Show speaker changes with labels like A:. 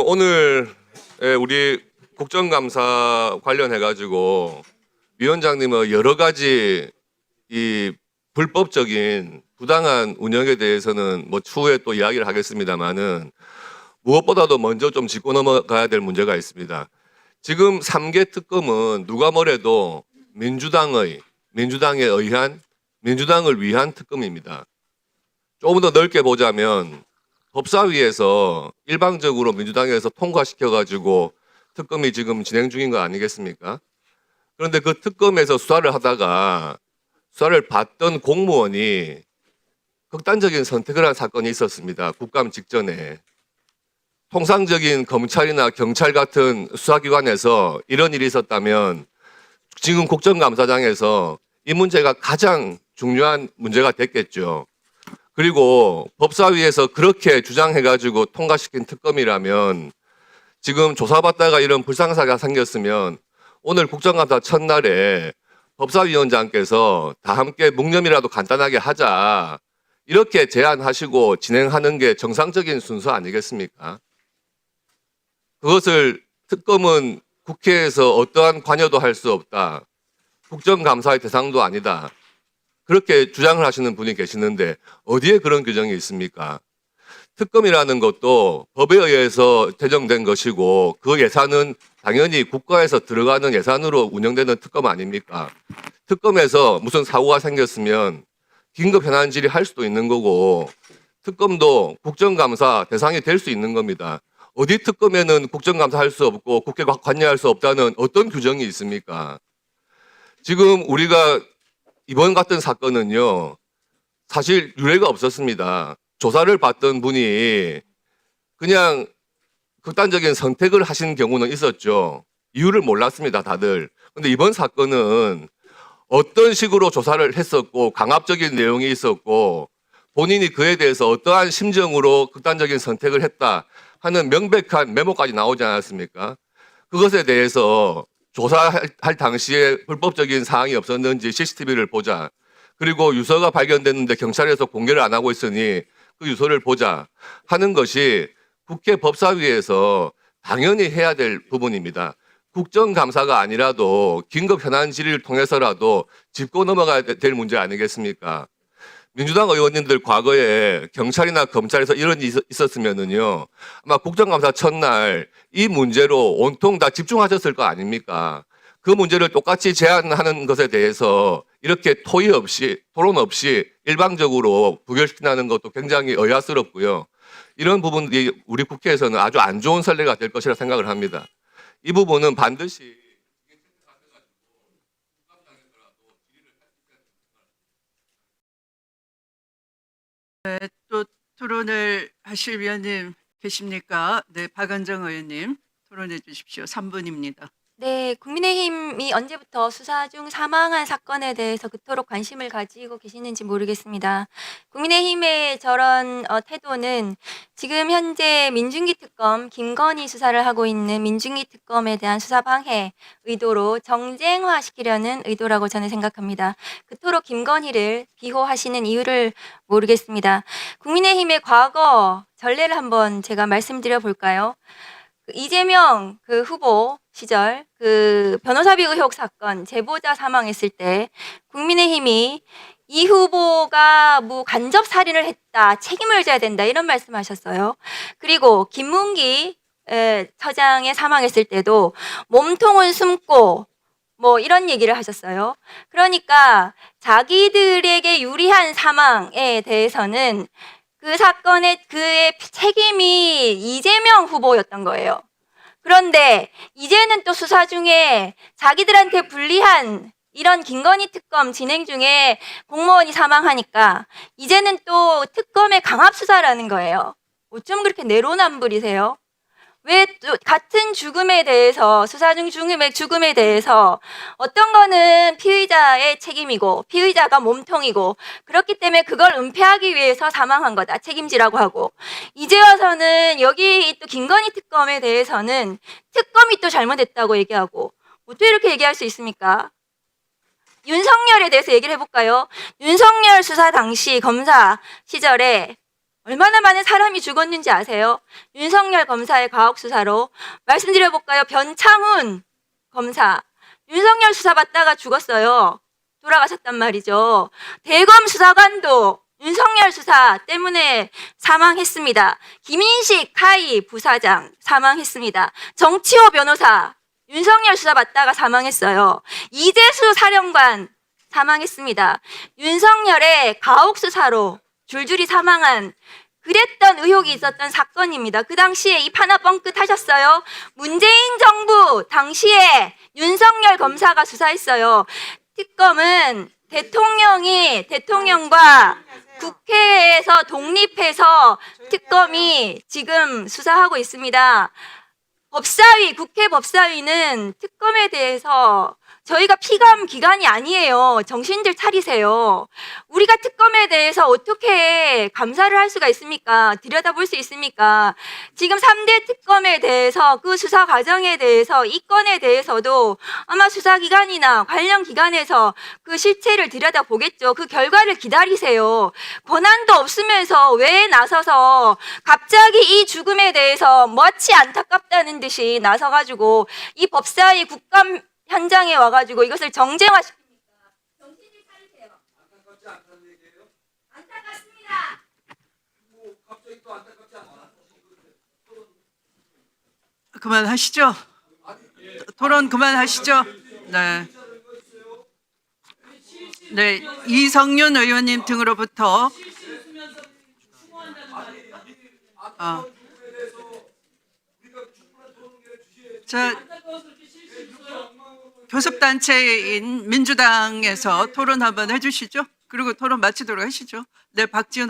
A: 오늘 우리 국정감사 관련해 가지고 위원장님은 여러 가지 이 불법적인 부당한 운영에 대해서는 뭐 추후에 또 이야기를 하겠습니다만은 무엇보다도 먼저 좀 짚고 넘어가야 될 문제가 있습니다. 지금 3개 특검은 누가 뭐래도 민주당에 의한 민주당을 위한 특검입니다. 조금 더 넓게 보자면 법사위에서 일방적으로 민주당에서 통과시켜가지고 특검이 지금 진행 중인 거 아니겠습니까? 그런데 그 특검에서 수사를 하다가 수사를 받던 공무원이 극단적인 선택을 한 사건이 있었습니다. 국감 직전에. 통상적인 검찰이나 경찰 같은 수사기관에서 이런 일이 있었다면 지금 국정감사장에서 이 문제가 가장 중요한 문제가 됐겠죠. 그리고 법사위에서 그렇게 주장해가지고 통과시킨 특검이라면 지금 조사받다가 이런 불상사가 생겼으면 오늘 국정감사 첫날에 법사위원장께서 다 함께 묵념이라도 간단하게 하자 이렇게 제안하시고 진행하는 게 정상적인 순서 아니겠습니까? 그것을 특검은 국회에서 어떠한 관여도 할 수 없다. 국정감사의 대상도 아니다. 그렇게 주장을 하시는 분이 계시는데 어디에 그런 규정이 있습니까? 특검이라는 것도 법에 의해서 제정된 것이고 그 예산은 당연히 국가에서 들어가는 예산으로 운영되는 특검 아닙니까? 특검에서 무슨 사고가 생겼으면 긴급 현안 질의할 수도 있는 거고 특검도 국정감사 대상이 될 수 있는 겁니다. 어디 특검에는 국정감사 할 수 없고 국회가 관여할 수 없다는 어떤 규정이 있습니까? 지금 우리가 이번 같은 사건은요, 사실 유례가 없었습니다. 조사를 받던 분이 그냥 극단적인 선택을 하신 경우는 있었죠. 이유를 몰랐습니다, 다들. 근데 이번 사건은 어떤 식으로 조사를 했었고, 강압적인 내용이 있었고, 본인이 그에 대해서 어떠한 심정으로 극단적인 선택을 했다 하는 명백한 메모까지 나오지 않았습니까? 그것에 대해서 조사할 당시에 불법적인 사항이 없었는지 CCTV를 보자. 그리고 유서가 발견됐는데 경찰에서 공개를 안 하고 있으니 그 유서를 보자 하는 것이 국회 법사위에서 당연히 해야 될 부분입니다. 국정감사가 아니라도 긴급 현안 질의를 통해서라도 짚고 넘어가야 될 문제 아니겠습니까? 민주당 의원님들 과거에 경찰이나 검찰에서 이런 일이 있었으면은요, 아마 국정감사 첫날 이 문제로 온통 다 집중하셨을 거 아닙니까? 그 문제를 똑같이 제안하는 것에 대해서 이렇게 토론 없이 일방적으로 부결시킨다는 것도 굉장히 의아스럽고요. 이런 부분이 우리 국회에서는 아주 안 좋은 선례가 될 것이라 생각을 합니다. 이 부분은 반드시
B: 또 토론을 하실 위원님 계십니까? 네, 박은정 의원님 토론해 주십시오. 3분입니다.
C: 네, 국민의힘이 언제부터 수사 중 사망한 사건에 대해서 그토록 관심을 가지고 계시는지 모르겠습니다. 국민의힘의 저런 태도는 지금 현재 민중기 특검, 김건희 수사를 하고 있는 민중기 특검에 대한 수사 방해 의도로 정쟁화시키려는 의도라고 저는 생각합니다. 그토록 김건희를 비호하시는 이유를 모르겠습니다. 국민의힘의 과거 전례를 한번 제가 말씀드려 볼까요? 이재명 후보 시절 변호사비 의혹 사건 제보자 사망했을 때 국민의힘이 이 후보가 간접 살인을 했다, 책임을 져야 된다 이런 말씀하셨어요. 그리고 김문기 처장의 사망했을 때도 몸통은 숨고 이런 얘기를 하셨어요. 그러니까 자기들에게 유리한 사망에 대해서는 그 사건의 그의 책임이 이재명 후보였던 거예요. 그런데 이제는 또 수사 중에 자기들한테 불리한 이런 김건희 특검 진행 중에 공무원이 사망하니까 이제는 또 특검의 강압 수사라는 거예요. 어쩜 그렇게 내로남불이세요? 왜 또 같은 죽음에 대해서 수사 중 죽음에 대해서 어떤 거는 피의자의 책임이고 피의자가 몸통이고 그렇기 때문에 그걸 은폐하기 위해서 사망한 거다 책임지라고 하고 이제 와서는 여기 또 김건희 특검에 대해서는 특검이 또 잘못했다고 얘기하고 어떻게 이렇게 얘기할 수 있습니까? 윤석열에 대해서 얘기를 해볼까요? 윤석열 수사 당시 검사 시절에 얼마나 많은 사람이 죽었는지 아세요? 윤석열 검사의 가혹 수사로. 말씀드려볼까요? 변창훈 검사. 윤석열 수사받다가 죽었어요. 돌아가셨단 말이죠. 대검 수사관도 윤석열 수사 때문에 사망했습니다. 김인식 카이 부사장 사망했습니다. 정치호 변호사 윤석열 수사받다가 사망했어요. 이재수 사령관 사망했습니다. 윤석열의 가혹 수사로 줄줄이 사망한 그랬던 의혹이 있었던 사건입니다. 그 당시에 입 하나 뻥끗하셨어요. 문재인 정부 당시에 윤석열 검사가 수사했어요. 특검은 대통령과 국회에서 독립해서 특검이 지금 수사하고 있습니다. 법사위, 국회 법사위는 특검에 대해서 저희가 피감 기관이 아니에요. 정신들 차리세요. 우리가 특검에 대해서 어떻게 감사를 할 수가 있습니까? 들여다볼 수 있습니까? 지금 3대 특검에 대해서 그 수사 과정에 대해서 이 건에 대해서도 아마 수사기관이나 관련 기관에서 그 실체를 들여다보겠죠. 그 결과를 기다리세요. 권한도 없으면서 왜 나서서 갑자기 이 죽음에 대해서 마치 안타깝다는 듯이 나서가지고 이 법사위 국감 현장에 와가지고 이것을 정쟁화시킵니까? 정신을 차리세요.
D: 안타깝지 않다는 얘기예요?
C: 안타깝습니다.
D: 뭐 갑자기 또 안타깝지 않아?
B: 그만하시죠. 토론 그만하시죠. 네. 네, 이성윤 의원님 등으로부터 자, 교섭단체인 민주당에서 토론 한번 해주시죠. 그리고 토론 마치도록 하시죠. 네, 박지원 의원.